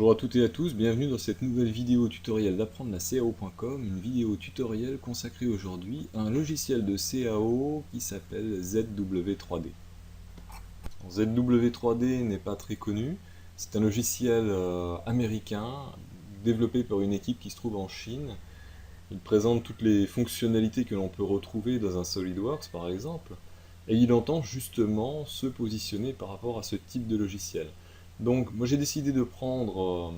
Bonjour à toutes et à tous, bienvenue dans cette nouvelle vidéo tutoriel d'apprendre la CAO.com, une vidéo tutoriel consacrée aujourd'hui à un logiciel de CAO qui s'appelle ZW3D. ZW3D n'est pas très connu, c'est un logiciel américain développé par une équipe qui se trouve en Chine. Il présente toutes les fonctionnalités que l'on peut retrouver dans un SolidWorks par exemple, et il entend justement se positionner par rapport à ce type de logiciel. Donc moi j'ai décidé de prendre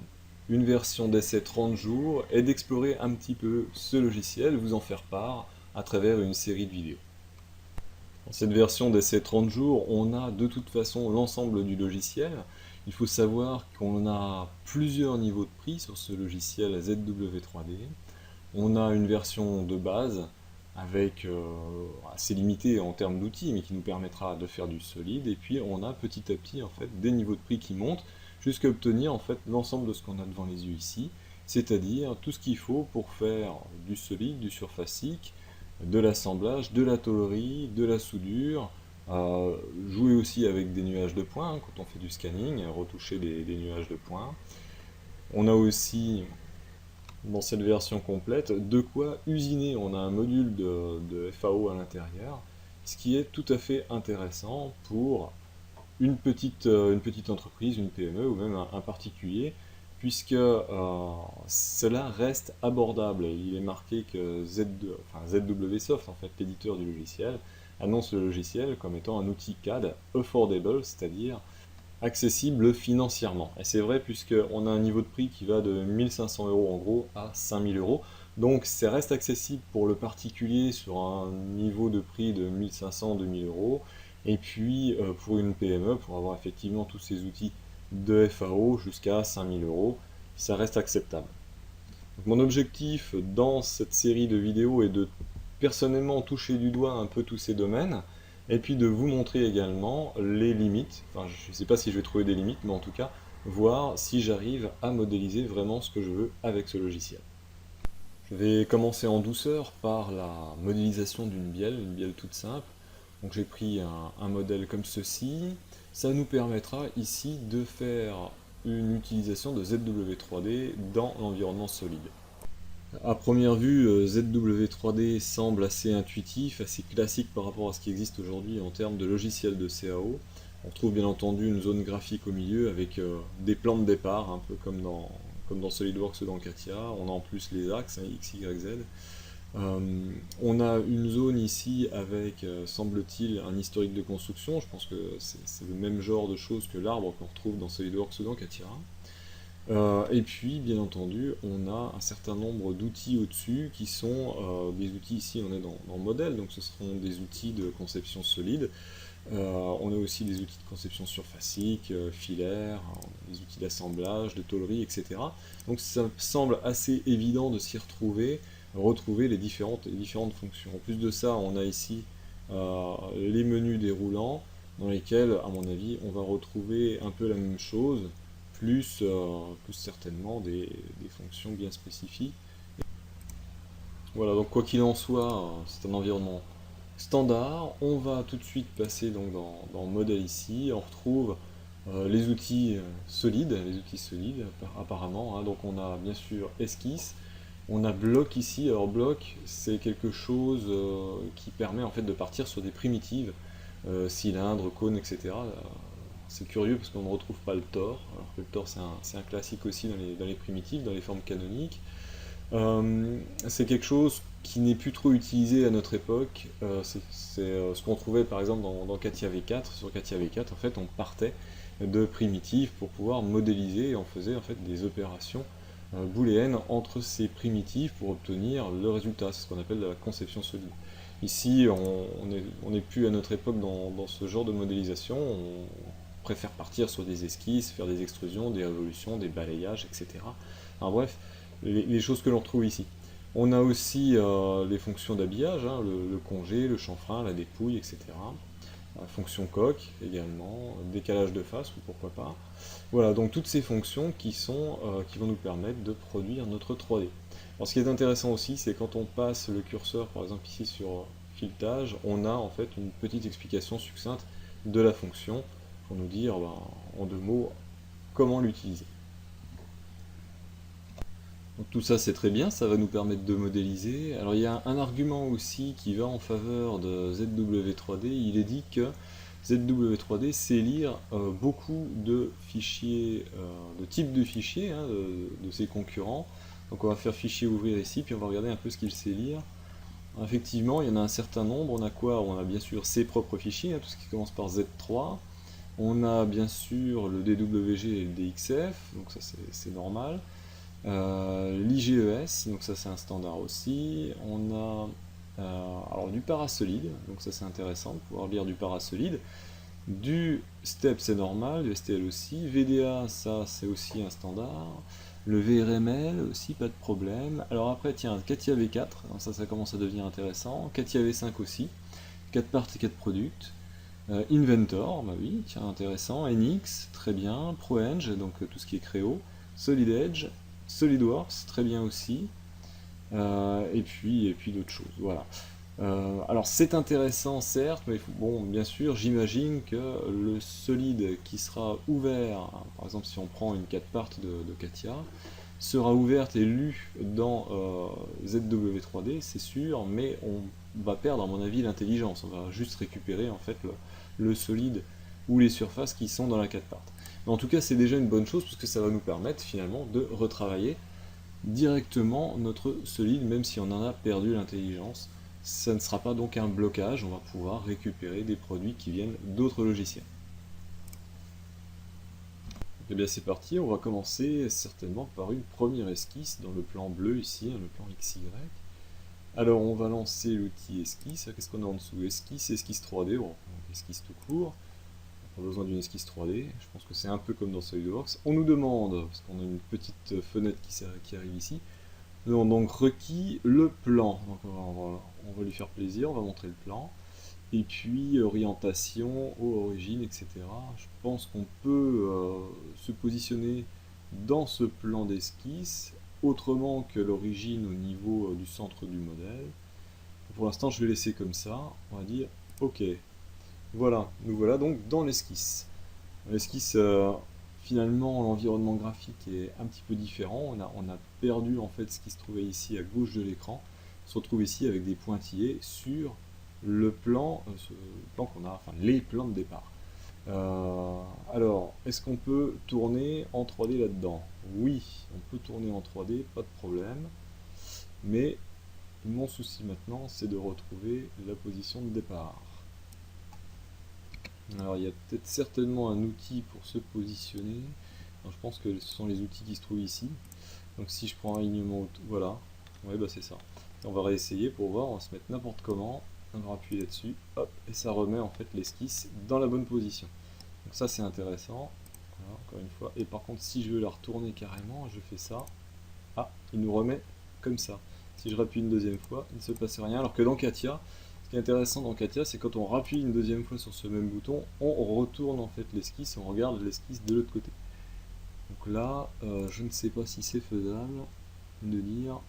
une version d'essai 30 jours et d'explorer un petit peu ce logiciel, vous en faire part à travers une série de vidéos. Dans cette version d'essai 30 jours, on a de toute façon l'ensemble du logiciel. Il faut savoir qu'on a plusieurs niveaux de prix sur ce logiciel ZW3D. On a une version de base avec assez limitée en termes d'outils, mais qui nous permettra de faire du solide. Et puis on a petit à petit en fait des niveaux de prix qui montent jusqu'à obtenir en fait l'ensemble de ce qu'on a devant les yeux ici, c'est-à-dire tout ce qu'il faut pour faire du solide, du surfacique, de l'assemblage, de la tôlerie, de la soudure, jouer aussi avec des nuages de points hein, quand on fait du scanning, retoucher des nuages de points. On a aussi dans cette version complète de quoi usiner. On a un module de FAO à l'intérieur, ce qui est tout à fait intéressant pour une petite entreprise, une PME ou même un particulier, puisque cela reste abordable. Il est marqué que ZW Soft, en fait, l'éditeur du logiciel, annonce le logiciel comme étant un outil CAD affordable, c'est-à-dire accessible financièrement. Et c'est vrai puisqu'on a un niveau de prix qui va de 1500 € en gros à 5000 €. Donc ça reste accessible pour le particulier sur un niveau de prix de 1500-2000 €. Et puis pour une PME, pour avoir effectivement tous ces outils de FAO jusqu'à 5000 €, ça reste acceptable. Donc, mon objectif dans cette série de vidéos est de personnellement toucher du doigt un peu tous ces domaines, et puis de vous montrer également les limites. Enfin, je ne sais pas si je vais trouver des limites, mais en tout cas, voir si j'arrive à modéliser vraiment ce que je veux avec ce logiciel. Je vais commencer en douceur par la modélisation d'une bielle toute simple. Donc j'ai pris un modèle comme ceci. Ça nous permettra ici de faire une utilisation de ZW3D dans l'environnement solide. À première vue, ZW3D semble assez intuitif, assez classique par rapport à ce qui existe aujourd'hui en termes de logiciel de CAO. On retrouve bien entendu une zone graphique au milieu avec des plans de départ, un peu comme dans SolidWorks ou dans CATIA. On a en plus les axes, hein, X, Y, Z. On a une zone ici avec, semble-t-il, un historique de construction. Je pense que c'est le même genre de choses que l'arbre qu'on retrouve dans SolidWorks ou dans CATIA. Et puis, bien entendu, on a un certain nombre d'outils au-dessus qui sont des outils, ici on est dans modèle, donc ce seront des outils de conception solide. On a aussi des outils de conception surfacique, filaire, des outils d'assemblage, de tôlerie, etc. Donc ça semble assez évident de s'y retrouver les différentes fonctions. En plus de ça, on a ici les menus déroulants dans lesquels, à mon avis, on va retrouver un peu la même chose, plus certainement des fonctions bien spécifiques. Voilà, donc quoi qu'il en soit, c'est un environnement standard. On va tout de suite passer donc dans modèle ici. On retrouve les outils solides, apparemment. Hein. Donc on a bien sûr esquisse, on a bloc ici. Alors bloc, c'est quelque chose qui permet en fait de partir sur des primitives, cylindres, cônes, etc. C'est curieux parce qu'on ne retrouve pas le tore, alors que le tore c'est un classique aussi dans les primitives, dans les formes canoniques. C'est quelque chose qui n'est plus trop utilisé à notre époque. C'est ce qu'on trouvait par exemple dans CATIA V4. Sur CATIA V4, en fait, on partait de primitives pour pouvoir modéliser, et on faisait en fait des opérations booléennes entre ces primitives pour obtenir le résultat. C'est ce qu'on appelle la conception solide. Ici, on n'est plus à notre époque dans ce genre de modélisation. On préfère partir sur des esquisses, faire des extrusions, des révolutions, des balayages, etc. Alors bref, les choses que l'on retrouve ici. On a aussi les fonctions d'habillage, hein, le congé, le chanfrein, la dépouille, etc. Fonction coque également, décalage de face, ou pourquoi pas. Voilà, donc toutes ces fonctions qui vont nous permettre de produire notre 3D. Alors ce qui est intéressant aussi, c'est quand on passe le curseur, par exemple ici sur filetage, on a en fait une petite explication succincte de la fonction, pour nous dire en deux mots comment l'utiliser. Donc tout ça c'est très bien, ça va nous permettre de modéliser. Alors il y a un argument aussi qui va en faveur de ZW3D, il est dit que ZW3D sait lire beaucoup de fichiers, de types de fichiers hein, de ses concurrents. Donc on va faire fichier ouvrir ici, puis on va regarder un peu ce qu'il sait lire. Alors, effectivement, il y en a un certain nombre. On a quoi? On a bien sûr ses propres fichiers, hein, tout ce qui commence par Z3. On a bien sûr le DWG et le DXF, donc ça c'est normal. L'IGES, donc ça c'est un standard aussi. On a alors du parasolide, donc ça c'est intéressant de pouvoir lire du parasolide. Du STEP c'est normal, du STL aussi. VDA, ça c'est aussi un standard. Le VRML aussi, pas de problème. Alors après, tiens, CATIA V4, ça commence à devenir intéressant. CATIA V5 aussi. 4 parts et 4 products. Inventor, bah oui, tiens, intéressant. NX, très bien. ProEng, donc tout ce qui est Creo. Solid Edge, SolidWorks, très bien aussi. Et puis d'autres choses, voilà. Alors c'est intéressant certes, mais bon, bien sûr, j'imagine que le solide qui sera ouvert, hein, par exemple si on prend une 4 part de CATIA, sera ouverte et lue dans ZW3D, c'est sûr, mais on va perdre à mon avis l'intelligence, on va juste récupérer en fait le solide ou les surfaces qui sont dans la 4 part. Mais en tout cas c'est déjà une bonne chose parce que ça va nous permettre finalement de retravailler directement notre solide, même si on en a perdu l'intelligence. Ça ne sera pas donc un blocage, on va pouvoir récupérer des produits qui viennent d'autres logiciels. Et bien c'est parti, on va commencer certainement par une première esquisse dans le plan bleu ici, le plan XY. Alors on va lancer l'outil esquisse, qu'est-ce qu'on a en dessous? Esquisse, esquisse 3D, bon, esquisse tout court. Pas besoin d'une esquisse 3D, je pense que c'est un peu comme dans SolidWorks. On nous demande, parce qu'on a une petite fenêtre qui arrive ici, nous avons donc requis le plan. Donc on va lui faire plaisir, on va montrer le plan. Et puis orientation, origine, etc. Je pense qu'on peut se positionner dans ce plan d'esquisse autrement que l'origine au niveau du centre du modèle. Pour l'instant, je vais laisser comme ça. On va dire OK. Voilà, nous voilà donc dans l'esquisse. L'esquisse, finalement, l'environnement graphique est un petit peu différent. On a perdu en fait ce qui se trouvait ici à gauche de l'écran. On se retrouve ici avec des pointillés sur le plan, qu'on a, enfin les plans de départ. Alors, est-ce qu'on peut tourner en 3D là-dedans? Oui, on peut tourner en 3D, pas de problème. Mais mon souci maintenant, c'est de retrouver la position de départ. Alors il y a peut-être certainement un outil pour se positionner. Alors, je pense que ce sont les outils qui se trouvent ici. Donc si je prends un alignement, voilà, ouais bah c'est ça. On va réessayer pour voir, on va se mettre n'importe comment, on va appuyer là-dessus, hop, et ça remet en fait l'esquisse dans la bonne position. Donc ça c'est intéressant, voilà, encore une fois. Et par contre si je veux la retourner carrément, je fais ça, ah, il nous remet comme ça. Si je rappuie une deuxième fois, il ne se passe rien, alors que dans CATIA, ce qui est intéressant dans CATIA, c'est quand on rappuie une deuxième fois sur ce même bouton, on retourne en fait l'esquisse, on regarde l'esquisse de l'autre côté. Donc là, je ne sais pas si c'est faisable de dire...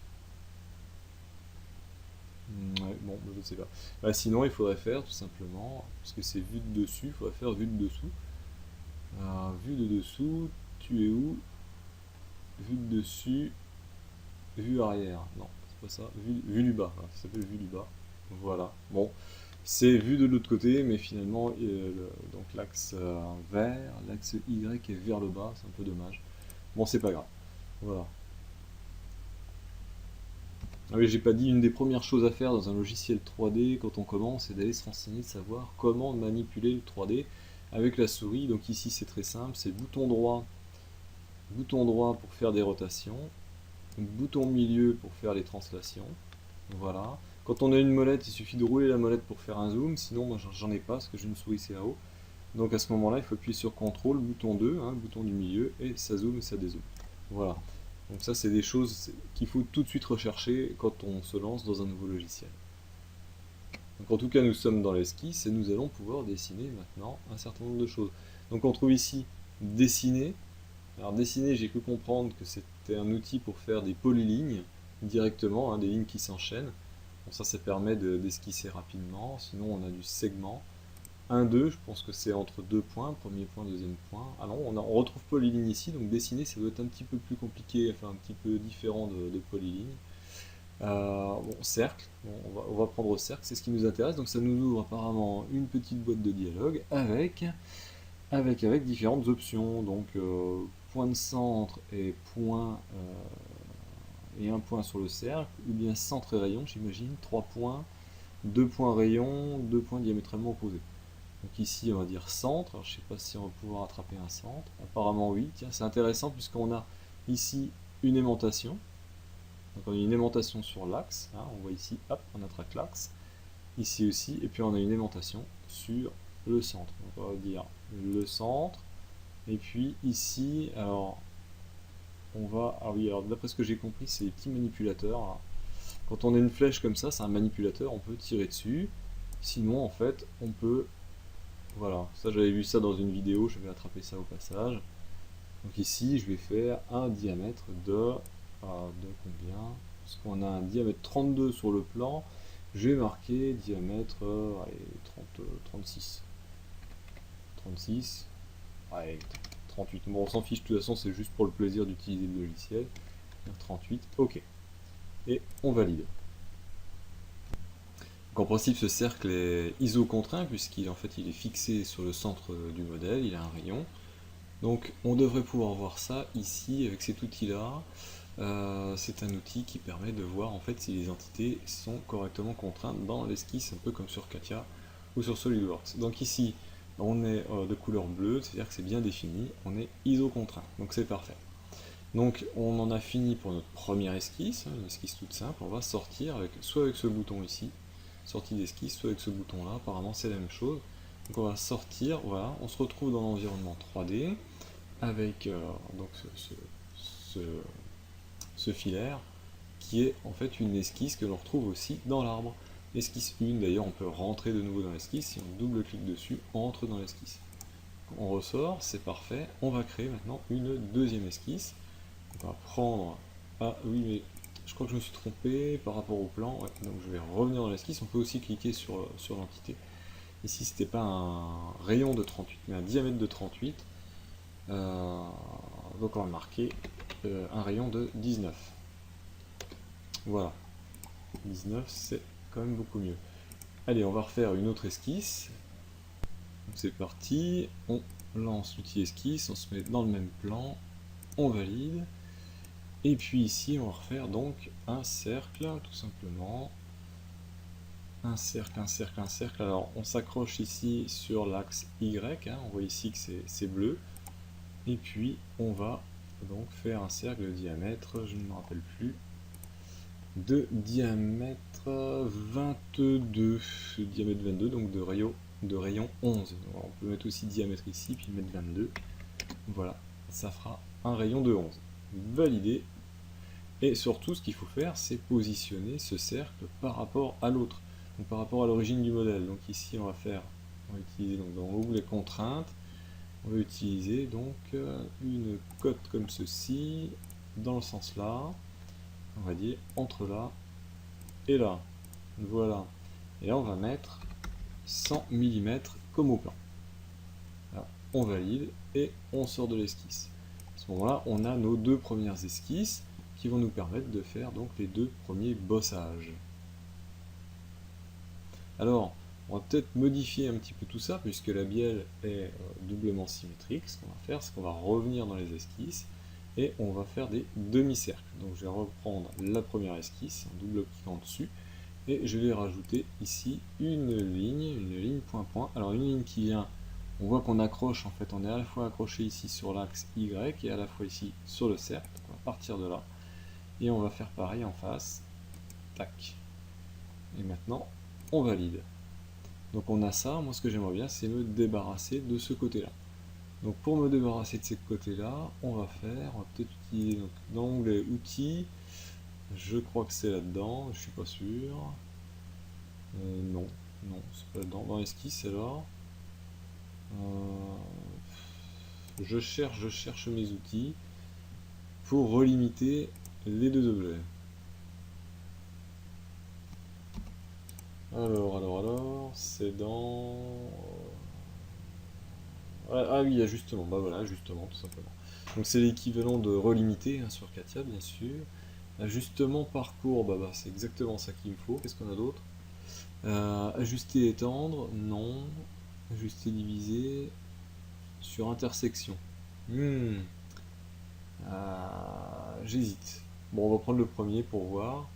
Ouais, bon, je ne sais pas. Bah, sinon, il faudrait faire tout simplement, parce que c'est vue de dessus, il faudrait faire vue de dessous. Vue de dessous, tu es où? Vue de dessus, vue arrière. Non, c'est pas ça. Vue du bas, voilà, ça s'appelle vue du bas. Voilà. Bon, c'est vu de l'autre côté, mais finalement, donc l'axe vert, l'axe Y est vers le bas, c'est un peu dommage. Bon, c'est pas grave. Voilà. Ah oui, j'ai pas dit, une des premières choses à faire dans un logiciel 3D quand on commence, c'est d'aller se renseigner, de savoir comment manipuler le 3D avec la souris. Donc ici, c'est très simple, c'est bouton droit pour faire des rotations, bouton milieu pour faire les translations. Voilà. Quand on a une molette, il suffit de rouler la molette pour faire un zoom, sinon moi j'en ai pas parce que j'ai une souris CAO. Donc à ce moment-là, il faut appuyer sur CTRL, bouton 2, hein, bouton du milieu, et ça zoome et ça dézoome. Voilà. Donc ça, c'est des choses qu'il faut tout de suite rechercher quand on se lance dans un nouveau logiciel. Donc en tout cas, nous sommes dans l'esquisse et nous allons pouvoir dessiner maintenant un certain nombre de choses. Donc on trouve ici dessiner. Alors dessiner, j'ai cru comprendre que c'était un outil pour faire des polylignes directement, hein, des lignes qui s'enchaînent. Bon, ça permet d'esquisser rapidement. Sinon, on a du segment. 1, 2, je pense que c'est entre deux points, premier point, deuxième point. Ah non, on retrouve polyligne ici, donc dessiner ça doit être un petit peu plus compliqué, enfin un petit peu différent de polyligne. Bon, cercle, bon, on va prendre cercle, c'est ce qui nous intéresse, donc ça nous ouvre apparemment une petite boîte de dialogue avec différentes options, donc point de centre et point et un point sur le cercle, ou bien centre et rayon, j'imagine, 3 points, 2 points rayon, 2 points diamétralement opposés. Donc ici, on va dire centre. Alors, je ne sais pas si on va pouvoir attraper un centre. Apparemment, oui. Tiens, c'est intéressant puisqu'on a ici une aimantation. Donc on a une aimantation sur l'axe. Hein, on voit ici, hop, on attrape l'axe. Ici aussi. Et puis on a une aimantation sur le centre. Donc on va dire le centre. Et puis ici, alors, on va... Ah oui, alors d'après ce que j'ai compris, c'est les petits manipulateurs. Là. Quand on a une flèche comme ça, c'est un manipulateur, on peut tirer dessus. Sinon, en fait, on peut... Voilà, ça j'avais vu ça dans une vidéo, je vais attraper ça au passage. Donc ici, je vais faire un diamètre de combien? Parce qu'on a un diamètre 32 sur le plan, je vais marquer diamètre allez, 36. 36, allez, 38. Bon, on s'en fiche, de toute façon, c'est juste pour le plaisir d'utiliser le logiciel. 38, ok. Et on valide. Donc en principe, ce cercle est isocontrait puisqu'il en fait, il est fixé sur le centre du modèle, il a un rayon. Donc on devrait pouvoir voir ça ici avec cet outil-là. C'est un outil qui permet de voir en fait si les entités sont correctement contraintes dans l'esquisse, un peu comme sur Katia ou sur SolidWorks. Donc ici, on est de couleur bleue, c'est-à-dire que c'est bien défini, on est isocontraint, donc c'est parfait. Donc on en a fini pour notre première esquisse, une esquisse toute simple, on va sortir soit avec ce bouton ici, sortie d'esquisse, soit avec ce bouton là, apparemment c'est la même chose. Donc on va sortir, voilà, on se retrouve dans l'environnement 3D avec donc ce filaire qui est en fait une esquisse que l'on retrouve aussi dans l'arbre. Esquisse 1, d'ailleurs on peut rentrer de nouveau dans l'esquisse, si on double-clique dessus, on entre dans l'esquisse. On ressort, c'est parfait, on va créer maintenant une deuxième esquisse. On va prendre... Ah oui, mais je crois que je me suis trompé par rapport au plan, ouais, donc je vais revenir dans l'esquisse, on peut aussi cliquer sur l'entité. Ici c'était pas un rayon de 38, mais un diamètre de 38. Donc on va marquer un rayon de 19. Voilà. 19 c'est quand même beaucoup mieux. Allez, on va refaire une autre esquisse. C'est parti, on lance l'outil esquisse, on se met dans le même plan, on valide. Et puis ici, on va refaire donc un cercle, tout simplement. Un cercle, un cercle, un cercle. Alors, on s'accroche ici sur l'axe Y, hein. On voit ici que c'est bleu. Et puis, on va donc faire un cercle de diamètre, je ne me rappelle plus, de diamètre 22, diamètre 22, donc de rayon 11. Alors, on peut mettre aussi diamètre ici, puis mettre 22. Voilà, ça fera un rayon de 11. Validé. Et surtout, ce qu'il faut faire, c'est positionner ce cercle par rapport à l'autre, donc par rapport à l'origine du modèle. Donc ici, on va utiliser donc dans l'onglet contraintes, on va utiliser donc une cote comme ceci, dans le sens là, on va dire entre là et là. Voilà. Et là, on va mettre 100 mm comme au plan. Là, on valide et on sort de l'esquisse. À ce moment-là, on a nos deux premières esquisses qui vont nous permettre de faire donc les deux premiers bossages. Alors, on va peut-être modifier un petit peu tout ça, puisque la bielle est doublement symétrique. Ce qu'on va faire, c'est qu'on va revenir dans les esquisses, et on va faire des demi-cercles. Donc je vais reprendre la première esquisse, en double-cliquant dessus, et je vais rajouter ici une ligne point-point. Alors une ligne qui vient, on voit qu'on accroche, en fait, on est à la fois accroché ici sur l'axe Y, et à la fois ici sur le cercle. Donc on va partir de là. Et on va faire pareil en face. Tac. Et maintenant, on valide. Donc on a ça. Moi, ce que j'aimerais bien, c'est me débarrasser de ce côté-là. Donc pour me débarrasser de ce côté-là, on va peut-être utiliser donc, dans l'onglet outils. Je crois que c'est là-dedans. Je suis pas sûr. Non, non, c'est pas là-dedans. Dans l'esquisse, c'est là. Je cherche mes outils pour relimiter les deux objets. Alors, c'est dans Ah oui, ajustement, bah voilà, ajustement, tout simplement. Donc c'est l'équivalent de relimiter hein, sur Katia, bien sûr. Ajustement parcours, bah c'est exactement ça qu'il me faut. Qu'est-ce qu'on a d'autre? Ajuster, étendre, non. Ajuster, diviser. Sur intersection. Hmm, j'hésite. Bon, on va prendre le premier pour voir.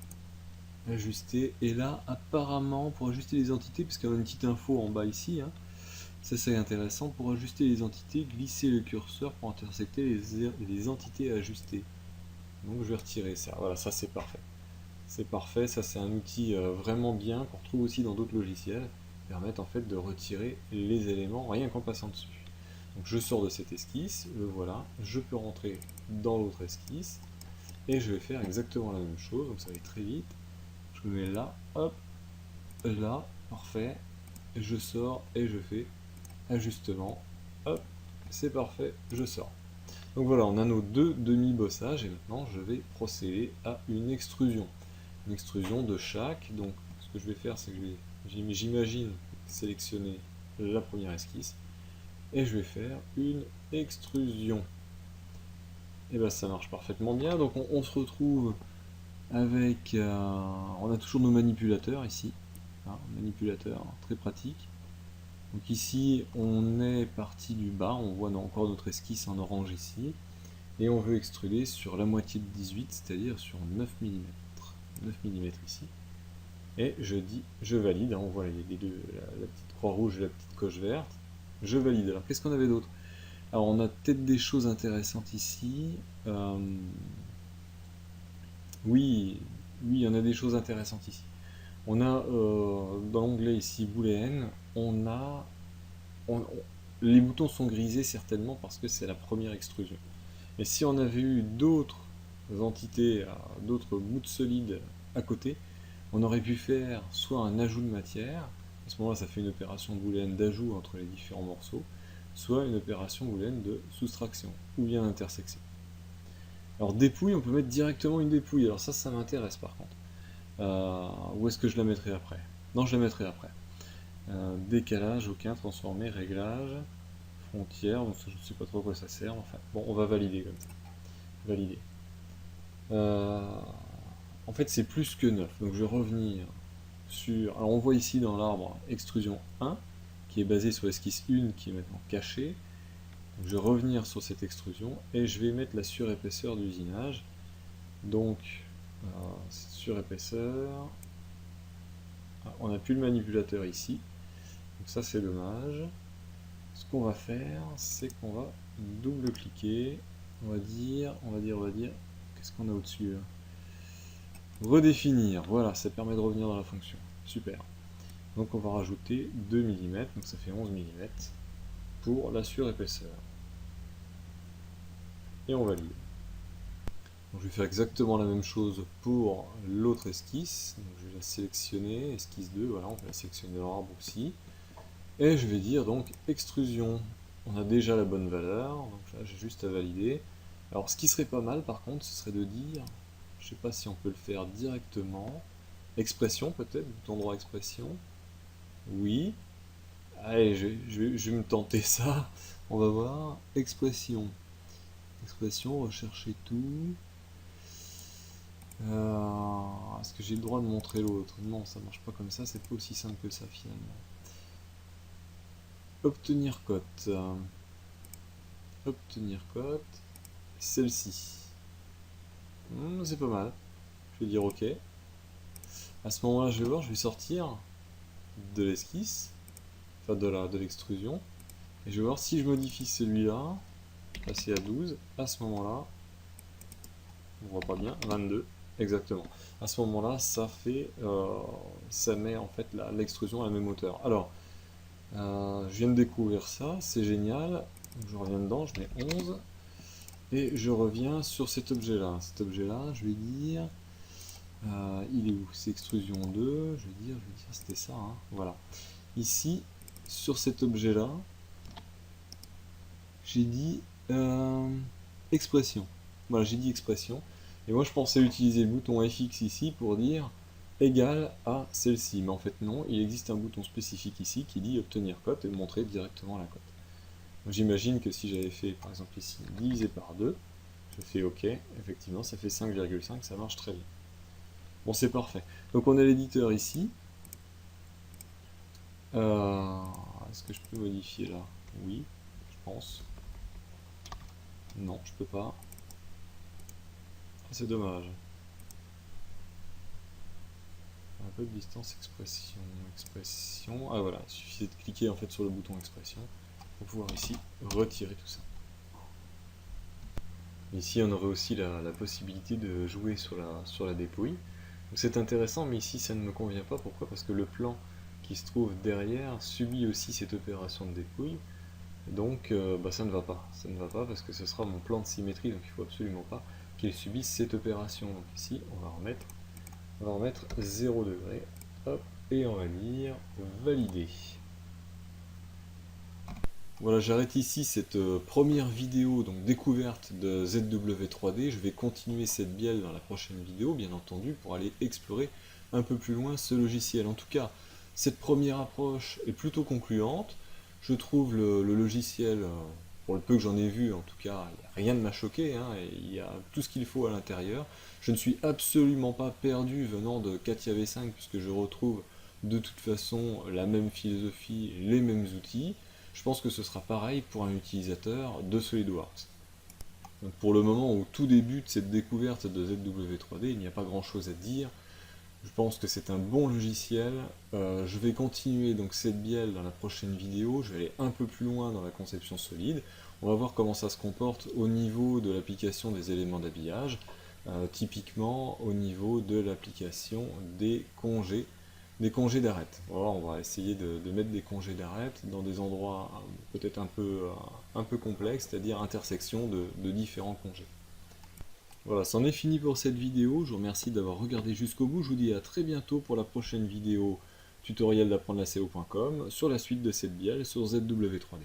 Ajuster. Et là, apparemment, pour ajuster les entités, parce qu'il y a une petite info en bas ici, hein, ça c'est intéressant, pour ajuster les entités, glisser le curseur pour intersecter les entités à ajuster. Donc je vais retirer ça. Voilà, ça c'est parfait. C'est parfait, ça c'est un outil vraiment bien qu'on retrouve aussi dans d'autres logiciels, qui permettent en fait de retirer les éléments rien qu'en passant dessus. Donc je sors de cette esquisse, le voilà, je peux rentrer dans l'autre esquisse, et je vais faire exactement la même chose, donc ça va aller très vite. Je me mets là, hop, là, parfait, je sors et je fais ajustement, hop, c'est parfait, je sors. Donc voilà, on a nos deux demi-bossages, et maintenant je vais procéder à une extrusion. Une extrusion de chaque, donc ce que je vais faire, c'est que j'imagine sélectionner la première esquisse, et je vais faire une extrusion. Et bien ça marche parfaitement bien, donc on se retrouve avec... on a toujours nos manipulateurs ici, hein, manipulateurs très pratiques. Donc ici on est parti du bas, on voit encore notre esquisse en orange ici, et on veut extruder sur la moitié de 18, c'est-à-dire sur 9 mm. 9 mm ici. Et je dis, je valide, hein, on voit les deux, la petite croix rouge et la petite coche verte. Je valide. Alors qu'est-ce qu'on avait d'autre? Alors on a peut-être des choses intéressantes ici. Oui, oui, il y en a des choses intéressantes ici. On a dans l'onglet ici booléen, les boutons sont grisés certainement parce que c'est la première extrusion. Mais si on avait eu d'autres entités, d'autres bouts de solide à côté, on aurait pu faire soit un ajout de matière, à ce moment-là ça fait une opération booléenne d'ajout entre les différents morceaux, soit une opération booléenne de soustraction, ou bien d'intersection. Alors dépouille, on peut mettre directement une dépouille, alors ça m'intéresse par contre. Où est-ce que je la mettrai après? Non, je la mettrai après. Décalage, aucun, transformer, réglage, frontière, donc je ne sais pas trop à quoi ça sert, enfin bon, on va valider comme ça. Valider. En fait, c'est plus que 9, donc je vais revenir sur... Alors on voit ici dans l'arbre extrusion 1, qui est basé sur l'esquisse 1, qui est maintenant cachée. Donc je vais revenir sur cette extrusion, et je vais mettre la surépaisseur d'usinage. Donc, surépaisseur... on n'a plus le manipulateur ici, donc ça c'est dommage. Ce qu'on va faire, c'est qu'on va double-cliquer, on va dire, qu'est-ce qu'on a au-dessus? Redéfinir, voilà, ça permet de revenir dans la fonction. Super. Donc on va rajouter 2 mm, donc ça fait 11 mm pour la surépaisseur. Et on valide. Donc je vais faire exactement la même chose pour l'autre esquisse. Donc je vais la sélectionner, esquisse 2, voilà, on peut la sélectionner dans l'arbre aussi. Et je vais dire donc extrusion. On a déjà la bonne valeur, donc là j'ai juste à valider. Alors ce qui serait pas mal par contre, ce serait de dire, je sais pas si on peut le faire directement, expression peut-être, bouton droit expression. Oui. Allez, je vais me tenter ça. On va voir. Expression. Expression, rechercher tout. Est-ce que j'ai le droit de montrer l'autre? Non, ça marche pas comme ça, c'est pas aussi simple que ça finalement. Obtenir cote. Obtenir cote. Celle-ci. C'est pas mal. Je vais dire OK. À ce moment-là, je vais voir, je vais sortir de l'esquisse, enfin de l'extrusion, et je vais voir si je modifie celui-là, passer à 12, à ce moment-là, on voit pas bien, 22, exactement. À ce moment-là, ça met en fait l'extrusion à la même hauteur. Alors, je viens de découvrir ça, c'est génial. Je reviens dedans, je mets 11, et je reviens sur cet objet-là. Cet objet-là, je vais dire, il est où? C'est extrusion 2, je vais dire c'était ça, hein. Voilà. Ici, sur cet objet-là, j'ai dit expression. Voilà, j'ai dit expression. Et moi, je pensais utiliser le bouton FX ici pour dire égal à celle-ci. Mais en fait, non, il existe un bouton spécifique ici qui dit obtenir cote et montrer directement la cote. J'imagine que si j'avais fait par exemple ici divisé par 2, je fais OK, effectivement ça fait 5,5, ça marche très bien. Bon, c'est parfait. Donc on a l'éditeur ici. Est-ce que je peux modifier là? Oui, je pense. Non, je peux pas. Ah, c'est dommage. Un peu de distance expression. Expression. Ah voilà, il suffisait de cliquer en fait sur le bouton expression pour pouvoir ici retirer tout ça. Ici on aurait aussi la possibilité de jouer sur la dépouille. Donc c'est intéressant, mais ici ça ne me convient pas. Pourquoi? Parce que le plan qui se trouve derrière subit aussi cette opération de dépouille. Donc bah, ça ne va pas. Ça ne va pas parce que ce sera mon plan de symétrie, donc il ne faut absolument pas qu'il subisse cette opération. Donc ici on va remettre 0 degré. Hop, et on va dire valider. Voilà, j'arrête ici cette première vidéo donc découverte de ZW3D. Je vais continuer cette bielle dans la prochaine vidéo, bien entendu, pour aller explorer un peu plus loin ce logiciel. En tout cas, cette première approche est plutôt concluante. Je trouve le logiciel, pour le peu que j'en ai vu, en tout cas, rien ne m'a choqué, hein, et il y a tout ce qu'il faut à l'intérieur. Je ne suis absolument pas perdu venant de Katia V5, puisque je retrouve de toute façon la même philosophie, les mêmes outils. Je pense que ce sera pareil pour un utilisateur de SolidWorks. Donc pour le moment où tout débute cette découverte de ZW3D, il n'y a pas grand chose à dire. Je pense que c'est un bon logiciel. Je vais continuer donc cette bielle dans la prochaine vidéo. Je vais aller un peu plus loin dans la conception solide. On va voir comment ça se comporte au niveau de l'application des éléments d'habillage, typiquement au niveau de l'application des congés d'arête. Voilà, on va essayer de mettre des congés d'arête dans des endroits peut-être un peu complexes, c'est-à-dire intersection de différents congés. Voilà, c'en est fini pour cette vidéo. Je vous remercie d'avoir regardé jusqu'au bout. Je vous dis à très bientôt pour la prochaine vidéo tutoriel d'apprendre la CO.com sur la suite de cette bielle sur ZW3D.